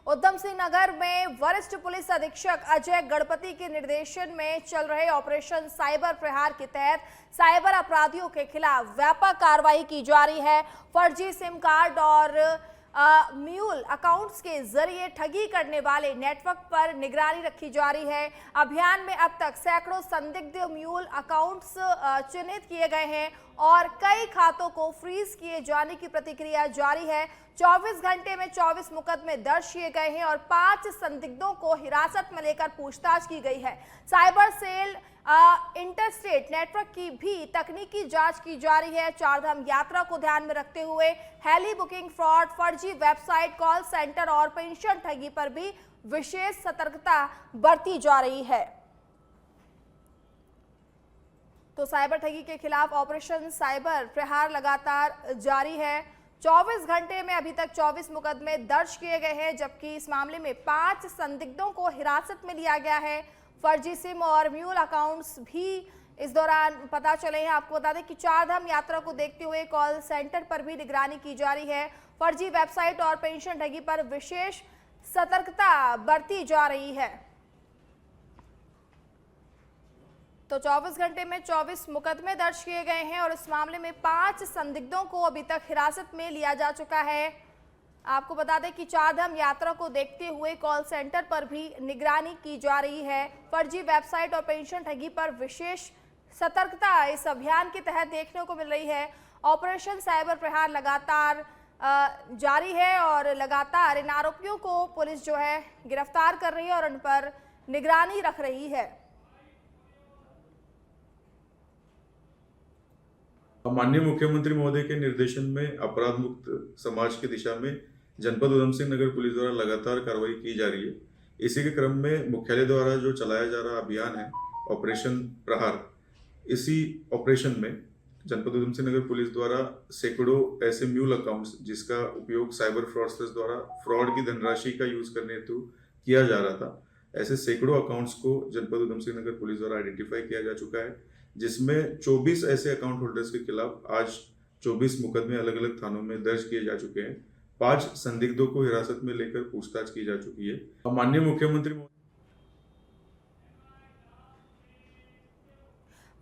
उधम सिंह नगर में वरिष्ठ पुलिस अधीक्षक अजय गणपति के निर्देशन में चल रहे ऑपरेशन साइबर प्रहार के तहत साइबर अपराधियों के खिलाफ व्यापक कार्रवाई की जा रही है। फर्जी सिम कार्ड और म्यूल अकाउंट्स के जरिए ठगी करने वाले नेटवर्क पर निगरानी रखी जा रही है। अभियान में अब तक सैकड़ों संदिग्ध म्यूल अकाउंट्स चिन्हित किए गए हैं और कई खातों को फ्रीज किए जाने की प्रतिक्रिया जारी है। 24 घंटे में 24 मुकदमे दर्ज किए गए हैं और 5 संदिग्धों को हिरासत में लेकर पूछताछ की गई है। साइबर सेल इंटरस्टेट नेटवर्क की भी तकनीकी जांच की जा रही है। चारधाम यात्रा को ध्यान में रखते हुए हेली बुकिंग फ्रॉड, फर्जी वेबसाइट, कॉल सेंटर और पेंशन ठगी पर भी विशेष सतर्कता बरती जा रही है। तो साइबर ठगी के खिलाफ ऑपरेशन साइबर प्रहार लगातार जारी है। 24 घंटे में अभी तक 24 मुकदमे दर्ज किए गए हैं, जबकि इस मामले में 5 संदिग्धों को हिरासत में लिया गया है। फर्जी सिम और म्यूल अकाउंट्स भी इस दौरान पता चले हैं। आपको बता दें कि चारधाम यात्रा को देखते हुए कॉल सेंटर पर भी निगरानी की जा रही है। फर्जी वेबसाइट और पेंशन ठगी पर विशेष सतर्कता बरती जा रही है। तो 24 घंटे में 24 मुकदमे दर्ज किए गए हैं और इस मामले में 5 संदिग्धों को अभी तक हिरासत में लिया जा चुका है। आपको बता दें कि चारधाम यात्रा को देखते हुए कॉल सेंटर पर भी निगरानी की जा रही है। फर्जी वेबसाइट और पेंशन ठगी पर विशेष सतर्कता इस अभियान के तहत देखने को मिल रही है। ऑपरेशन साइबर प्रहार लगातार जारी है और लगातार इन आरोपियों को पुलिस जो है गिरफ्तार कर रही है और उन पर निगरानी रख रही है। माननीय मुख्यमंत्री महोदय के निर्देशन में अपराध मुक्त समाज की दिशा में जनपद उधम सिंह नगर पुलिस द्वारा लगातार कार्रवाई की जा रही है। इसी के क्रम में मुख्यालय द्वारा जो चलाया जा रहा अभियान है ऑपरेशन प्रहार, इसी ऑपरेशन में जनपद उधम सिंह नगर पुलिस द्वारा सैकड़ों ऐसे म्यूल अकाउंट्स जिसका उपयोग साइबर फ्रॉडस्टर्स द्वारा फ्रॉड की धनराशि का यूज करने हेतु किया जा रहा था, ऐसे सैकड़ों अकाउंट्स को जनपद उधम सिंह नगर पुलिस द्वारा आइडेंटिफाई किया जा चुका है, जिसमें 24 ऐसे अकाउंट होल्डर्स के खिलाफ आज 24 मुकदमे अलग अलग थानों में दर्ज किए जा चुके हैं। 5 संदिग्धों को हिरासत में लेकर पूछताछ की जा चुकी है। माननीय मुख्यमंत्री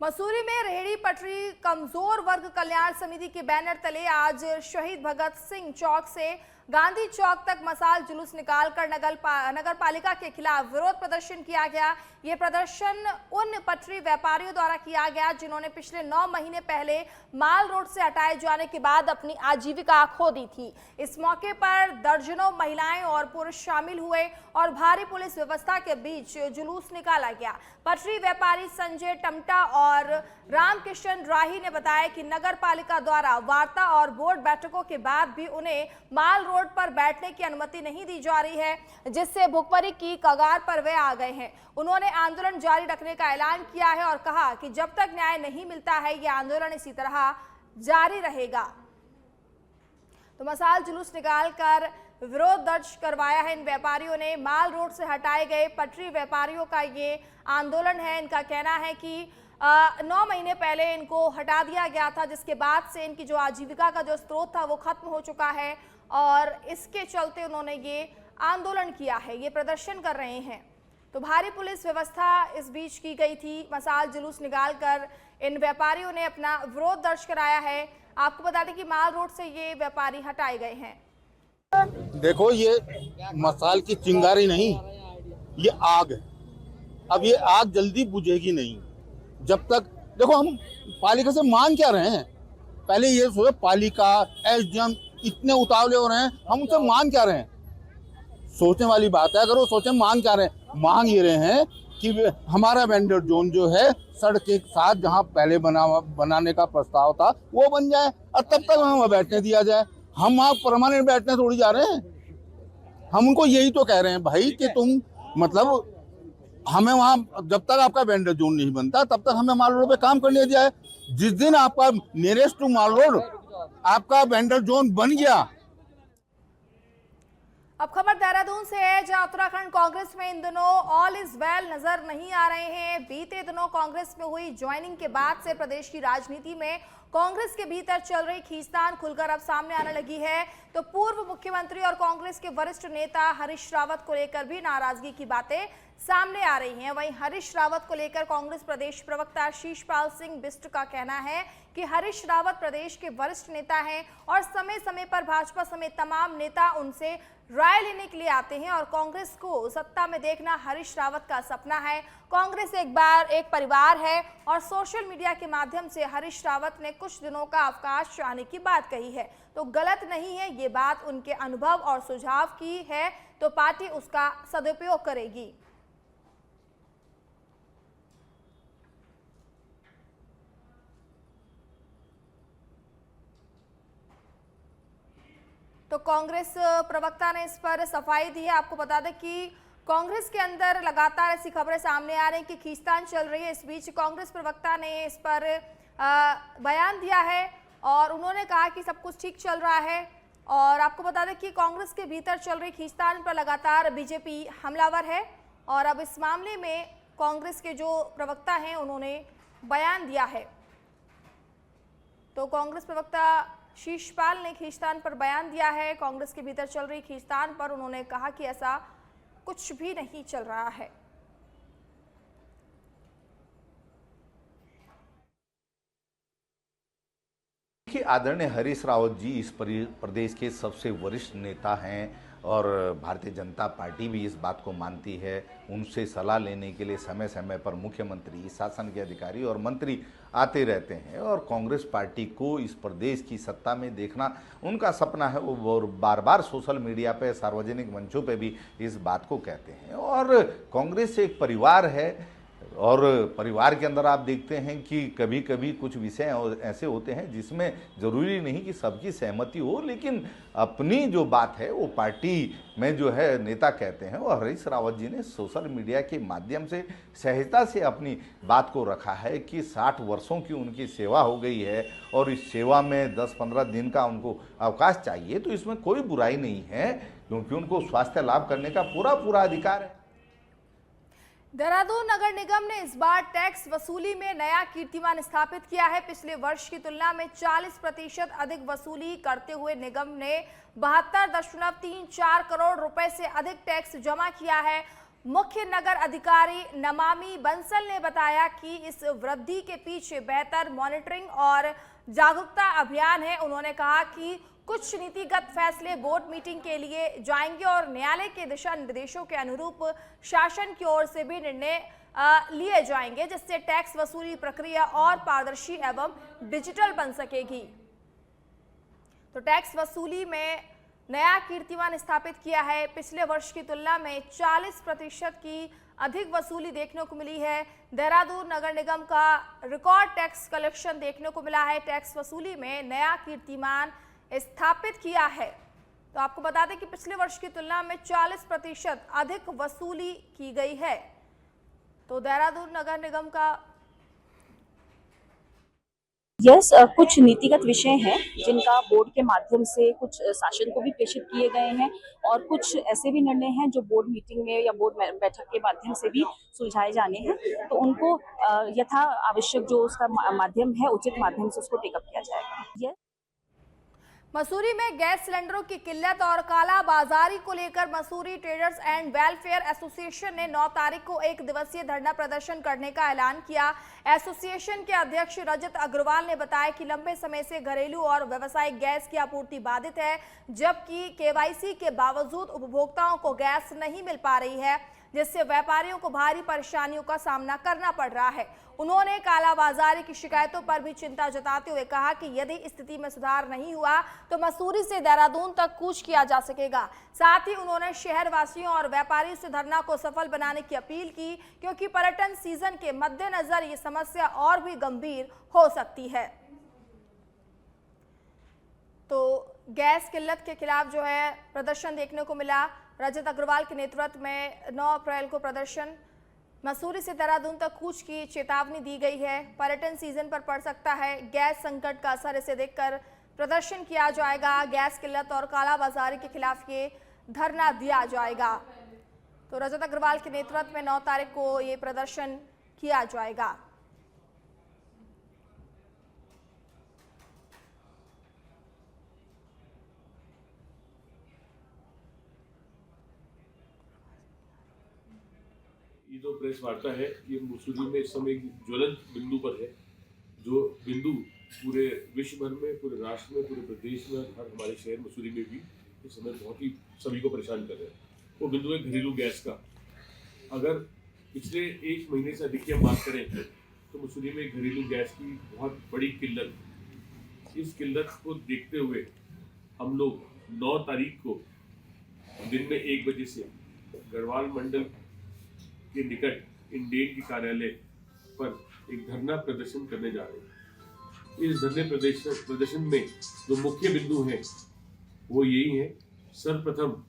मसूरी में रेहड़ी पटरी कमजोर वर्ग कल्याण समिति के बैनर तले आज शहीद भगत सिंह चौक से गांधी चौक तक मसाल जुलूस निकालकर नगर पालिका के खिलाफ विरोध प्रदर्शन किया गया। ये प्रदर्शन उन पटरी व्यापारियों द्वारा किया गया जिन्होंने पिछले 9 महीने पहले माल रोड से हटाए जाने के बाद अपनी आजीविका खो दी थी। इस मौके पर दर्जनों महिलाएं और पुरुष शामिल हुए और भारी पुलिस व्यवस्था के बीच जुलूस निकाला गया। पटरी व्यापारी संजय टमटा और रामकिशन राही ने बताया कि नगर पालिका द्वारा वार्ता और बोर्ड बैठकों के बाद भी उन्हें माल रोड पर बैठने की अनुमति नहीं दी जा रही है, जिससे भुखमरी की कगार पर वे आ गए हैं। उन्होंने आंदोलन जारी रखने का ऐलान किया है और कहा कि जब तक न्याय नहीं मिलता है यह आंदोलन इसी तरह जारी रहेगा। तो मसाल जुलूस निकालकर विरोध दर्ज करवाया है इन व्यापारियों ने। माल रोड से हटाए गए पटरी व्यापारियों का ये आंदोलन है। इनका कहना है कि 9 महीने पहले इनको हटा दिया गया था, जिसके बाद से इनकी जो आजीविका का जो स्रोत था वो खत्म हो चुका है और इसके चलते उन्होंने ये आंदोलन किया है, ये प्रदर्शन कर रहे हैं। तो भारी पुलिस व्यवस्था इस बीच की गई थी। मसाल जुलूस निकालकर इन व्यापारियों ने अपना विरोध दर्ज कराया है। आपको बता दें कि माल रोड से ये व्यापारी हटाए गए हैं। देखो, ये मसाल की चिंगारी नहीं, ये आग है। अब ये आग जल्दी बुझेगी नहीं जब तक। देखो, हम पालिका से मांग क्या रहे हैं, पहले ये सोचो, पालिका एसडीएम इतने उतावले हो रहे हैं, हम उनसे मांग क्या रहे हैं? सोचने वाली बात है। अगर वो सोचे मांग क्या रहे हैं, मांग ये रहे हैं कि हमारा वेंडर जोन जो है सड़क के साथ जहां पहले बनाने का प्रस्ताव था वो बन जाए और तब तक हमें बैठने दिया जाए। हम वहाँ परमानेंट बैठने थोड़ी जा रहे हैं। हम उनको यही तो कह रहे हैं भाई कि तुम मतलब हमें वहाँ जब तक आपका वेंडर जोन नहीं बनता तब तक हमें माल रोड पे काम करने दिया है। जिस दिन आपका नियरेस्ट टू माल रोड आपका वेंडर जोन बन गया। अब खबर देहरादून से है, जहां उत्तराखंड कांग्रेस में इन दिनों ऑल इज वेल नजर नहीं आ रहे हैं। बीते दिनों कांग्रेस में हुई ज्वाइनिंग के बाद से प्रदेश की राजनीति में कांग्रेस के भीतर चल रही खींचतान खुलकर अब सामने आने लगी है। तो पूर्व मुख्यमंत्री और कांग्रेस के वरिष्ठ नेता हरीश रावत को लेकर भी नाराजगी की बातें सामने आ रही हैं। वहीं हरीश रावत को लेकर कांग्रेस प्रदेश प्रवक्ता शीशपाल सिंह बिष्ट का कहना है कि हरीश रावत प्रदेश के वरिष्ठ नेता हैं और समय समय पर भाजपा समेत तमाम नेता उनसे राय लेने के लिए आते हैं और कांग्रेस को सत्ता में देखना हरीश रावत का सपना है। कांग्रेस एक परिवार है और सोशल मीडिया के माध्यम से हरीश रावत ने कुछ दिनों का अवकाश चाहने की बात कही है, तो गलत नहीं है। ये बात उनके अनुभव और सुझाव की है, तो पार्टी उसका सदुपयोग करेगी। तो कांग्रेस प्रवक्ता ने इस पर सफाई दी है। आपको बता दें कि कांग्रेस के अंदर लगातार ऐसी खबरें सामने आ रही हैं कि खींचतान चल रही है। इस बीच कांग्रेस प्रवक्ता ने इस पर बयान दिया है और उन्होंने कहा कि सब कुछ ठीक चल रहा है। और आपको बता दें कि कांग्रेस के भीतर चल रही खींचतान पर लगातार बीजेपी हमलावर है और अब इस मामले में कांग्रेस के जो प्रवक्ता हैं उन्होंने बयान दिया है। तो कांग्रेस प्रवक्ता शीशपाल ने खींचतान पर बयान दिया है। कांग्रेस के भीतर चल रही खींचतान पर उन्होंने कहा कि ऐसा कुछ भी नहीं चल रहा है। कि आदरणीय हरीश रावत जी इस प्रदेश के सबसे वरिष्ठ नेता हैं और भारतीय जनता पार्टी भी इस बात को मानती है। उनसे सलाह लेने के लिए समय समय पर मुख्यमंत्री, शासन के अधिकारी और मंत्री आते रहते हैं और कांग्रेस पार्टी को इस प्रदेश की सत्ता में देखना उनका सपना है। वो बार बार सोशल मीडिया पे, सार्वजनिक मंचों पे भी इस बात को कहते हैं। और कांग्रेस एक परिवार है और परिवार के अंदर आप देखते हैं कि कभी कभी कुछ विषय ऐसे होते हैं जिसमें ज़रूरी नहीं कि सबकी सहमति हो, लेकिन अपनी जो बात है वो पार्टी में जो है नेता कहते हैं। और हरीश रावत जी ने सोशल मीडिया के माध्यम से सहजता से अपनी बात को रखा है कि 60 वर्षों की उनकी सेवा हो गई है और इस सेवा में 10-15 दिन का उनको अवकाश चाहिए, तो इसमें कोई बुराई नहीं है क्योंकि उनको स्वास्थ्य लाभ करने का पूरा अधिकार है। देहरादून नगर निगम ने इस बार टैक्स वसूली में नया कीर्तिमान स्थापित किया है। पिछले वर्ष की तुलना में 40% अधिक वसूली करते हुए निगम ने 72.34 करोड़ रुपए से अधिक टैक्स जमा किया है। मुख्य नगर अधिकारी नमामि बंसल ने बताया कि इस वृद्धि के पीछे बेहतर मॉनिटरिंग और जागरूकता अभियान है। उन्होंने कहा कि कुछ नीतिगत फैसले बोर्ड मीटिंग के लिए जाएंगे और न्यायालय के दिशा निर्देशों के अनुरूप शासन की ओर से भी निर्णय लिए जाएंगे, जिससे टैक्स वसूली प्रक्रिया और पारदर्शी एवं डिजिटल बन सकेगी। तो टैक्स वसूली में नया कीर्तिमान स्थापित किया है। पिछले वर्ष की तुलना में 40% की अधिक वसूली देखने को मिली है। देहरादून नगर निगम का रिकॉर्ड टैक्स कलेक्शन देखने को मिला है। टैक्स वसूली में नया कीर्तिमान स्थापित किया है। तो आपको बता दें कि पिछले वर्ष की तुलना में 40% अधिक वसूली की गई है। तो देहरादून नगर निगम का कुछ नीतिगत विषय हैं जिनका बोर्ड के माध्यम से कुछ शासन को भी प्रेषित किए गए हैं और कुछ ऐसे भी निर्णय हैं जो बोर्ड मीटिंग में या बोर्ड बैठक के माध्यम से भी सुलझाए जाने हैं। तो उनको यथा आवश्यक जो उसका माध्यम है, उचित माध्यम से उसको टेकअप किया जाएगा। मसूरी में गैस सिलेंडरों की किल्लत और कालाबाजारी को लेकर Mussoorie traders and welfare association ने 9 तारीख को 1 दिवसीय धरना प्रदर्शन करने का ऐलान किया। एसोसिएशन के अध्यक्ष रजत अग्रवाल ने बताया कि लंबे समय से घरेलू और व्यावसायिक गैस की आपूर्ति बाधित है, जबकि केवाईसी के बावजूद उपभोक्ताओं को गैस नहीं मिल पा रही है, जिससे व्यापारियों को भारी परेशानियों का सामना करना पड़ रहा है। उन्होंने कालाबाजारी की शिकायतों पर भी चिंता जताते हुए कहा कि यदि स्थिति में सुधार नहीं हुआ तो मसूरी से देहरादून तक कूच किया जा सकेगा। साथ ही उन्होंने शहर वासियों और व्यापारियों से धरना को सफल बनाने की अपील की, क्योंकि पर्यटन सीजन के मद्देनजर ये समस्या और भी गंभीर हो सकती है। तो गैस किल्लत के खिलाफ जो है प्रदर्शन देखने को मिला। रजत अग्रवाल के नेतृत्व में 9 अप्रैल को प्रदर्शन मसूरी से देहरादून तक कूच की चेतावनी दी गई है। पर्यटन सीजन पर पड़ सकता है गैस संकट का असर, इसे देखकर प्रदर्शन किया जाएगा। गैस किल्लत और कालाबाजारी के खिलाफ ये धरना दिया जाएगा। तो रजत अग्रवाल के नेतृत्व में 9 तारीख को ये प्रदर्शन किया जाएगा। ये जो प्रेस वार्ता है ये मसूरी में इस समय एक ज्वलंत बिंदु पर है, जो बिंदु पूरे विश्व भर में, पूरे राष्ट्र में, पूरे प्रदेश में, हर हमारे शहर मसूरी में भी इस समय बहुत ही सभी को परेशान कर रहे हैं। वो बिंदु है घरेलू गैस का। अगर पिछले 1 महीने से अधिक की हम बात करें तो मसूरी में घरेलू गैस की बहुत बड़ी किल्लत। इस किल्लत को देखते हुए हम लोग 9 तारीख को दिन में 1 बजे से गढ़वाल मंडल के निकट इंडेन के कार्यालय पर एक धरना प्रदर्शन करने जा रहे हैं। इस धरने प्रदर्शन में जो मुख्य बिंदु हैं वो यही है। सर्वप्रथम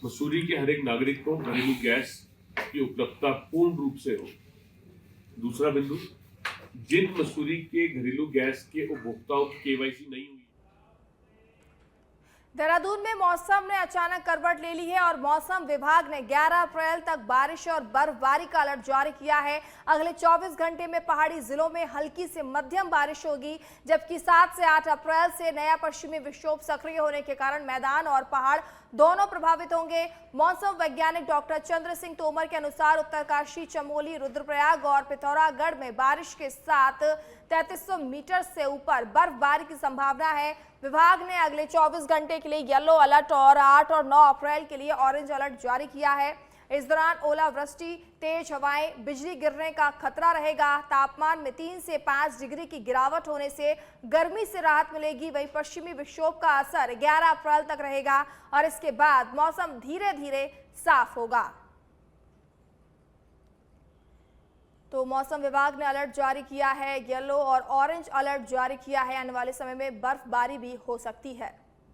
मसूरी के हर एक नागरिक को घरेलू गैस की उपलब्धता पूर्ण रूप से हो। दूसरा बिंदु, जिन मसूरी के घरेलू गैस के उपभोक्ताओं की केवाईसी नहीं हुई। देहरादून में मौसम ने अचानक करवट ले ली है और मौसम विभाग ने 11 अप्रैल तक बारिश और बर्फबारी का अलर्ट जारी किया है। अगले 24 घंटे में पहाड़ी जिलों में हल्की से मध्यम बारिश होगी, जबकि 7 से 8 अप्रैल से नया पश्चिमी विक्षोभ सक्रिय होने के कारण मैदान और पहाड़ दोनों प्रभावित होंगे। मौसम वैज्ञानिक डॉक्टर चंद्र सिंह तोमर के अनुसार उत्तरकाशी, चमोली, रुद्रप्रयाग और पिथौरागढ़ में बारिश के साथ 3300 मीटर से ऊपर बर्फबारी की संभावना है। विभाग ने अगले 24 घंटे के लिए येलो अलर्ट और 8 और 9 अप्रैल के लिए ऑरेंज अलर्ट जारी किया है। इस दौरान ओलावृष्टि, तेज हवाएं, बिजली गिरने का खतरा रहेगा। तापमान में 3 से 5 डिग्री की गिरावट होने से गर्मी से राहत मिलेगी। वहीं पश्चिमी विक्षोभ का असर 11 अप्रैल तक रहेगा और इसके बाद मौसम धीरे धीरे साफ होगा। तो मौसम विभाग ने अलर्ट जारी किया है, येलो और ऑरेंज अलर्ट जारी किया है। आने वाले समय में बर्फबारी भी हो सकती है।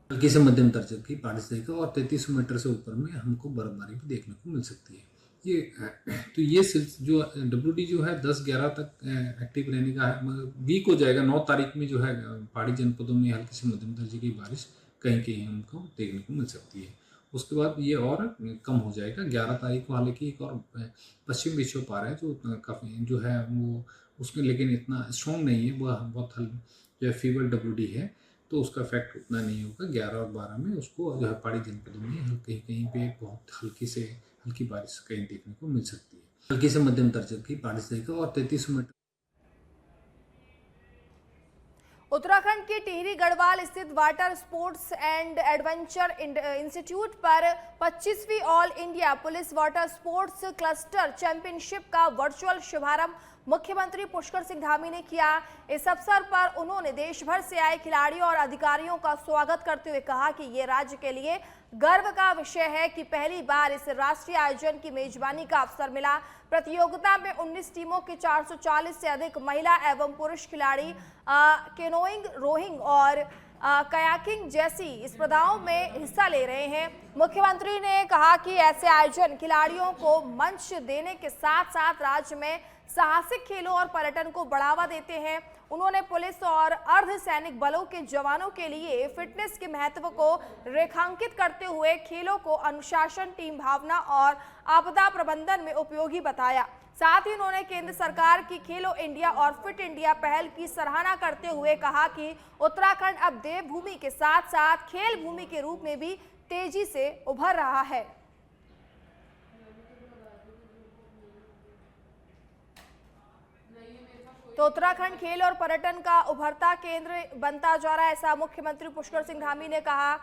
हल्की से मध्यम दर्जे की बारिश रहेगा और 3300 मीटर से ऊपर में हमको बर्फबारी भी देखने को मिल सकती है। ये जो WD जो है 10-11 तक एक्टिव रहने का है, वीक हो जाएगा। 9 तारीख में जो है पहाड़ी जनपदों में हल्की से मध्यम दर्जे की बारिश कहीं कहीं हमको देखने को मिल सकती है। उसके बाद ये और कम हो जाएगा। 11 तारीख को हालांकि एक और पश्चिम विक्षोभ आ रहा है जो काफ़ी जो है वो उसमें, लेकिन इतना स्ट्रॉन्ग नहीं है, वह बहुत जो है फीवर WD है, तो उसका इफेक्ट उतना नहीं होगा। 11 और 12 में उसको जो है पहाड़ी जनपदों में कहीं कहीं पे बहुत हल्की बारिश कहीं देखने को मिल सकती है। हल्की से मध्यम दर्जे की बारिश रहेगा और 3300 मीटर। उत्तराखंड के टिहरी गढ़वाल स्थित water sports and adventure institute पर 25वीं all India police water sports cluster championship का वर्चुअल शुभारंभ मुख्यमंत्री पुष्कर सिंह धामी ने किया। इस अवसर पर उन्होंने देश भर से आए खिलाड़ियों और अधिकारियों का स्वागत करते हुए कहा कि ये राज्य के लिए गर्व का विषय है कि पहली बार इस राष्ट्रीय आयोजन की मेजबानी का अवसर मिला। प्रतियोगिता में 19 टीमों के 440 से अधिक महिला एवं पुरुष खिलाड़ी कैनोइंग, रोइंग और कयाकिंग जैसी स्पर्धाओं में हिस्सा ले रहे हैं। मुख्यमंत्री ने कहा कि ऐसे आयोजन खिलाड़ियों को मंच देने के साथ साथ राज्य में साहसिक खेलों और पर्यटन को बढ़ावा देते हैं। उन्होंने पुलिस और अर्धसैनिक बलों के जवानों के लिए फिटनेस के महत्व को रेखांकित करते हुए खेलों को अनुशासन, टीम भावना और आपदा प्रबंधन में उपयोगी बताया। साथ ही उन्होंने केंद्र सरकार की खेलो इंडिया और फिट इंडिया पहल की सराहना करते हुए कहा कि उत्तराखंड अब देवभूमि के साथ साथ खेल भूमि के रूप में भी तेजी से उभर रहा है। तो उत्तराखंड खेल और पर्यटन का उभरता केंद्र बनता जा रहा है, ऐसा मुख्यमंत्री पुष्कर सिंह धामी ने कहा।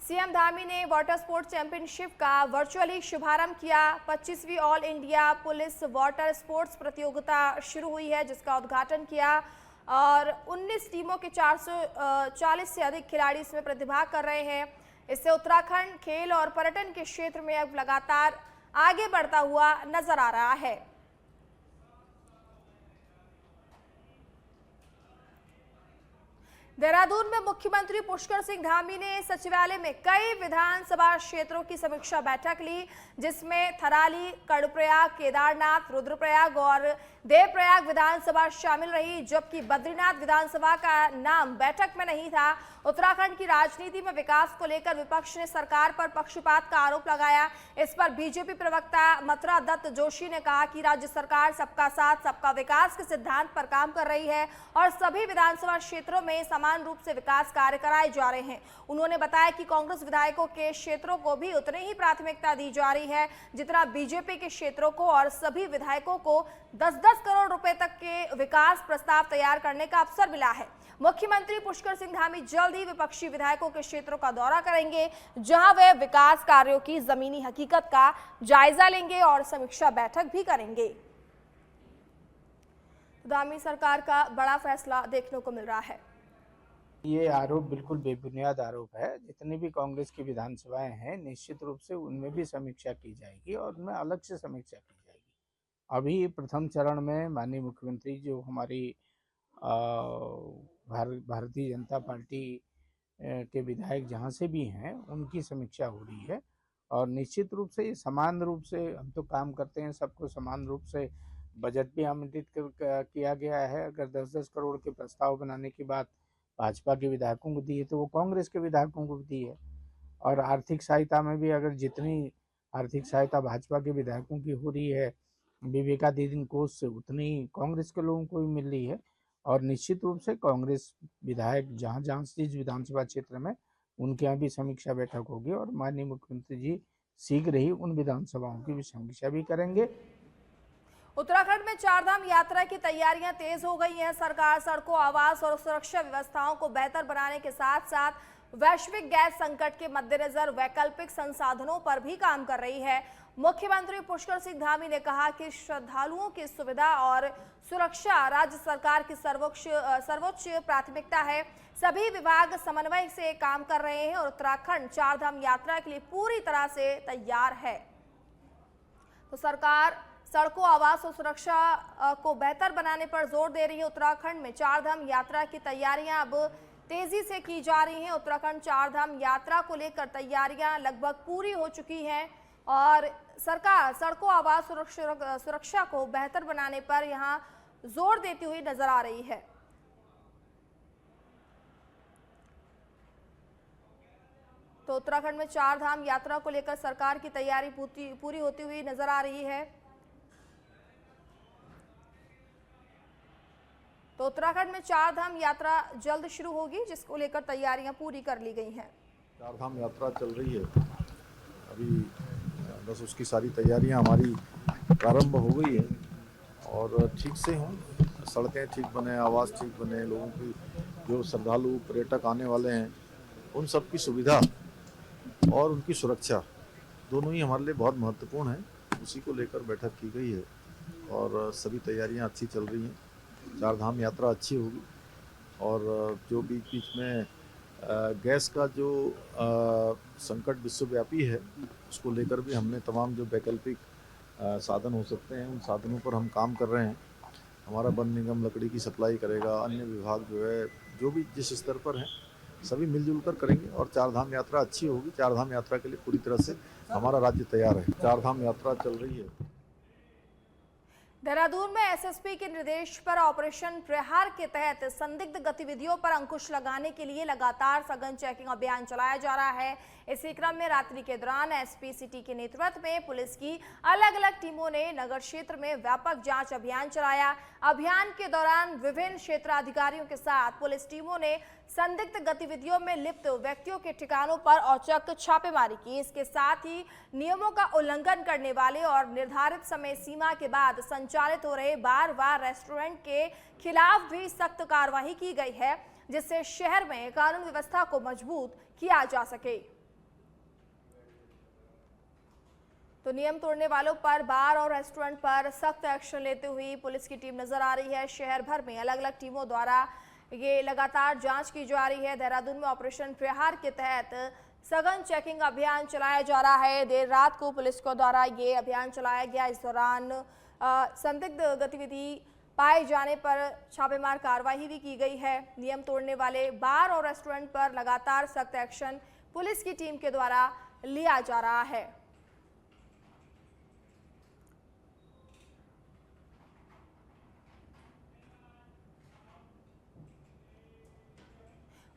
सीएम धामी ने वाटर स्पोर्ट्स चैंपियनशिप का वर्चुअली शुभारंभ किया। 25वीं all India police water sports प्रतियोगिता शुरू हुई है, जिसका उद्घाटन किया और 19 टीमों के 440 से अधिक खिलाड़ी इसमें प्रतिभाग कर रहे हैं। इससे उत्तराखंड खेल और पर्यटन के क्षेत्र में अब लगातार आगे बढ़ता हुआ नजर आ रहा है। देहरादून में मुख्यमंत्री पुष्कर सिंह धामी ने सचिवालय में कई विधानसभा क्षेत्रों की समीक्षा बैठक ली, जिसमें थराली, कर्णप्रयाग, केदारनाथ, रुद्रप्रयाग और देवप्रयाग विधानसभा शामिल रही, जबकि बद्रीनाथ विधानसभा का नाम बैठक में नहीं था। उत्तराखंड की राजनीति में विकास को लेकर विपक्ष ने सरकार पर पक्षपात का आरोप लगाया। इस पर बीजेपी प्रवक्ता मथुरा दत्त जोशी ने कहा कि राज्य सरकार सबका साथ सबका विकास के सिद्धांत पर काम कर रही है और सभी विधानसभा क्षेत्रों में समान रूप से विकास कार्य कराए जा रहे हैं। उन्होंने बताया कि कांग्रेस विधायकों के क्षेत्रों को भी उतनी ही प्राथमिकता दी जा रही है जितना बीजेपी के क्षेत्रों को, और सभी विधायकों को 10-10 करोड़ रुपए तक के विकास प्रस्ताव तैयार करने का अवसर मिला है। मुख्यमंत्री पुष्कर सिंह धामी जल्द ही विपक्षी विधायकों के क्षेत्रों का दौरा करेंगे, जहां वे विकास कार्यों की जमीनी हकीकत का जायजा लेंगे और समीक्षा बैठक भी करेंगे। धामी सरकार का बड़ा फैसला देखने को मिल रहा है। ये आरोप बिल्कुल बेबुनियाद आरोप है। जितनी भी कांग्रेस की विधानसभाएं हैं, निश्चित रूप से उनमें भी समीक्षा की जाएगी और उनमें अलग से समीक्षा की जाएगी। अभी प्रथम चरण में माननीय मुख्यमंत्री जो हमारी भारतीय जनता पार्टी के विधायक जहां से भी हैं, उनकी समीक्षा हो रही है और निश्चित रूप से समान रूप से हम तो काम करते हैं, सबको समान रूप से बजट भी आवंटित किया गया है। अगर 10-10 करोड़ के प्रस्ताव बनाने की बात भाजपा के विधायकों को दी है तो वो कांग्रेस के विधायकों को भी दी है। और आर्थिक सहायता में भी अगर जितनी आर्थिक सहायता भाजपा के विधायकों की हो रही है विवेकाधीन कोष से, उतनी कांग्रेस के लोगों को भी मिल रही है। और निश्चित रूप से कांग्रेस विधायक जहाँ जहाँ जिस विधानसभा क्षेत्र में, उनके यहाँ भी समीक्षा बैठक होगी और माननीय मुख्यमंत्री जी शीघ्र ही उन विधानसभाओं की भी समीक्षा भी करेंगे। उत्तराखंड में चारधाम यात्रा की तैयारियां तेज हो गई हैं। सरकार सड़कों, आवास और सुरक्षा व्यवस्थाओं को बेहतर बनाने के साथ साथ वैश्विक गैस संकट के मद्देनजर वैकल्पिक संसाधनों पर भी काम कर रही है। मुख्यमंत्री पुष्कर सिंह धामी ने कहा कि श्रद्धालुओं की सुविधा और सुरक्षा राज्य सरकार की सर्वोच्च प्राथमिकता है। सभी विभाग समन्वय से काम कर रहे हैं और उत्तराखंड चारधाम यात्रा के लिए पूरी तरह से तैयार है। तो सरकार सड़कों, आवास और सुरक्षा को बेहतर बनाने पर जोर दे रही है। उत्तराखंड में चारधाम यात्रा की तैयारियां अब तेजी से की जा रही हैं। उत्तराखंड चारधाम यात्रा को लेकर तैयारियां लगभग पूरी हो चुकी हैं और सरकार सड़कों, आवास और सुरक्षा को बेहतर बनाने पर यहां जोर देती हुई नजर आ रही है। तो उत्तराखंड में चारधाम यात्रा को लेकर सरकार की तैयारी पूरी होती हुई नजर आ रही है। तो उत्तराखंड में चारधाम यात्रा जल्द शुरू होगी, जिसको लेकर तैयारियां पूरी कर ली गई हैं। चारधाम यात्रा चल रही है अभी, बस उसकी सारी तैयारियां हमारी प्रारंभ हो गई है और ठीक से हों, सड़कें ठीक बने, आवास ठीक बने, लोगों की जो श्रद्धालु पर्यटक आने वाले हैं उन सब की सुविधा और उनकी सुरक्षा दोनों ही हमारे लिए बहुत महत्वपूर्ण है। उसी को लेकर बैठक की गई है और सभी तैयारियां अच्छी चल रही हैं। चारधाम यात्रा अच्छी होगी और जो बीच बीच में गैस का जो संकट विश्वव्यापी है, उसको लेकर भी हमने तमाम जो वैकल्पिक साधन हो सकते हैं उन साधनों पर हम काम कर रहे हैं। हमारा वन निगम लकड़ी की सप्लाई करेगा, अन्य विभाग जो है जो भी जिस स्तर पर हैं सभी मिलजुल कर करेंगे और चारधाम यात्रा अच्छी होगी। चारधाम यात्रा के लिए पूरी तरह से हमारा राज्य तैयार है। चारधाम यात्रा चल रही है। देहरादून में एसएसपी के निर्देश पर ऑपरेशन प्रहार के तहत संदिग्ध गतिविधियों पर अंकुश लगाने के लिए लगातार सघन चेकिंग अभियान चलाया जा रहा है। इसी क्रम में रात्रि के दौरान एसपी सिटी के नेतृत्व में पुलिस की अलग अलग टीमों ने नगर क्षेत्र में व्यापक जांच अभियान चलाया। अभियान के दौरान विभिन्न क्षेत्राधिकारियों के साथ पुलिस टीमों ने संदिग्ध गतिविधियों में लिप्त व्यक्तियों के ठिकानों पर औचक छापेमारी की। इसके साथ ही नियमों का उल्लंघन करने वाले और निर्धारित समय सीमा के बाद संचालित हो रहे बार रेस्टोरेंट के खिलाफ भी सख्त कार्रवाई की गई है, जिससे शहर में कानून व्यवस्था को मजबूत किया जा सके। तो नियम तोड़ने वालों पर, बार और रेस्टोरेंट पर सख्त एक्शन लेते हुए पुलिस की टीम नजर आ रही है। शहर भर में अलग अलग टीमों द्वारा ये लगातार जांच की जा रही है। देहरादून में ऑपरेशन प्रहार के तहत सघन चेकिंग अभियान चलाया जा रहा है। देर रात को पुलिस को द्वारा ये अभियान चलाया गया। इस दौरान संदिग्ध गतिविधि पाए जाने पर छापेमार कार्रवाई भी की गई है। नियम तोड़ने वाले बार और रेस्टोरेंट पर लगातार सख्त एक्शन पुलिस की टीम के द्वारा लिया जा रहा है।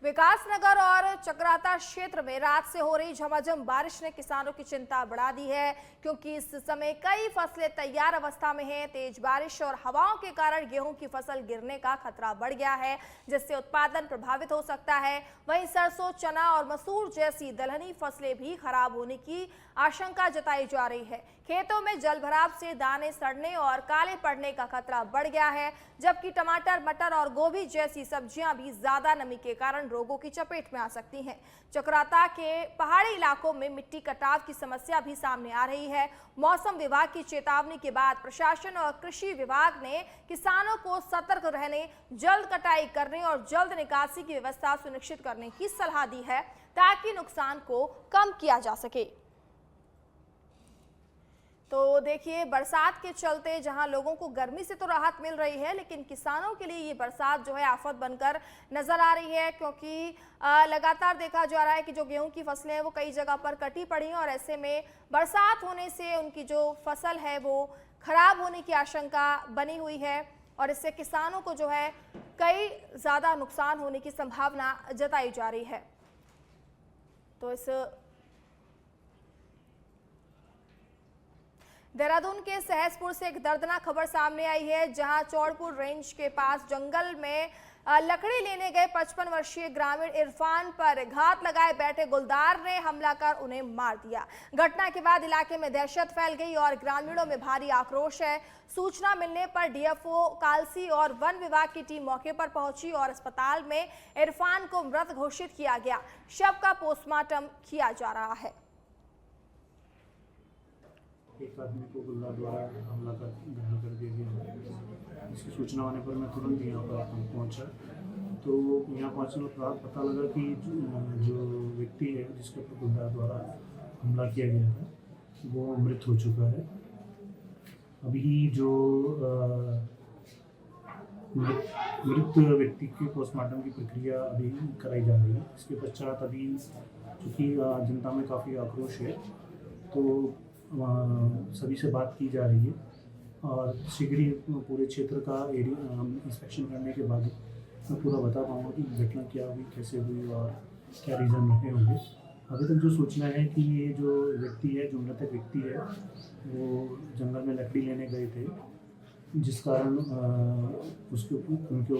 विकासनगर और चक्राता क्षेत्र में रात से हो रही झमाझम बारिश ने किसानों की चिंता बढ़ा दी है, क्योंकि इस समय कई फसलें तैयार अवस्था में हैं। तेज बारिश और हवाओं के कारण गेहूं की फसल गिरने का खतरा बढ़ गया है, जिससे उत्पादन प्रभावित हो सकता है। वहीं सरसों, चना और मसूर जैसी दलहनी फसलें भी खराब होने की आशंका जताई जा रही है। खेतों में जलभराव से दाने सड़ने और काले पड़ने का खतरा बढ़ गया है, जबकि टमाटर, मटर और गोभी जैसी सब्जियां भी ज्यादा नमी के कारण रोगों की चपेट में आ सकती हैं। चक्राता के पहाड़ी इलाकों में मिट्टी कटाव की समस्या भी सामने आ रही है। मौसम विभाग की चेतावनी के बाद प्रशासन और कृषि विभाग ने किसानों को सतर्क रहने, जल्द कटाई करने और जल्द निकासी की व्यवस्था सुनिश्चित करने की सलाह दी है, ताकि नुकसान को कम किया जा सके। तो देखिए, बरसात के चलते जहां लोगों को गर्मी से तो राहत मिल रही है, लेकिन किसानों के लिए ये बरसात जो है आफत बनकर नजर आ रही है, क्योंकि लगातार देखा जा रहा है कि जो गेहूं की फसलें हैं वो कई जगह पर कटी पड़ी हैं और ऐसे में बरसात होने से उनकी जो फसल है वो खराब होने की आशंका बनी हुई है और इससे किसानों को जो है कई ज़्यादा नुकसान होने की संभावना जताई जा रही है। तो इस देहरादून के सहसपुर से एक दर्दनाक खबर सामने आई है, जहां चौड़पुर रेंज के पास जंगल में लकड़ी लेने गए 55 वर्षीय ग्रामीण इरफान पर घात लगाए बैठे गुलदार ने हमला कर उन्हें मार दिया। घटना के बाद इलाके में दहशत फैल गई और ग्रामीणों में भारी आक्रोश है। सूचना मिलने पर डीएफओ कालसी और वन विभाग की टीम मौके पर पहुंची और अस्पताल में इरफान को मृत घोषित किया गया। शव का पोस्टमार्टम किया जा रहा है। एक आदमी को गुल्ला द्वारा हमला कर घायल कर दिया गया। इसकी सूचना आने पर मैं तुरंत यहाँ पर पहुँचा, तो यहाँ पहुँचने के बाद पता लगा कि जो व्यक्ति है जिसके ऊपर गुल्ला द्वारा हमला किया गया था वो मृत हो चुका है। अभी जो मृत व्यक्ति के पोस्टमार्टम की प्रक्रिया अभी कराई जा रही है। इसके पश्चात अभी चूँकि जनता में काफ़ी आक्रोश है, तो सभी से बात की जा रही है और शीघ्र ही पूरे क्षेत्र का एरिया इंस्पेक्शन करने के बाद मैं पूरा बता पाऊँगा कि घटना क्या हुई, कैसे हुई और क्या रीज़न रहे होंगे। अभी तक जो सूचना है कि ये जो व्यक्ति है, जो मृतक व्यक्ति है, वो जंगल में लकड़ी लेने गए थे, जिस कारण उनके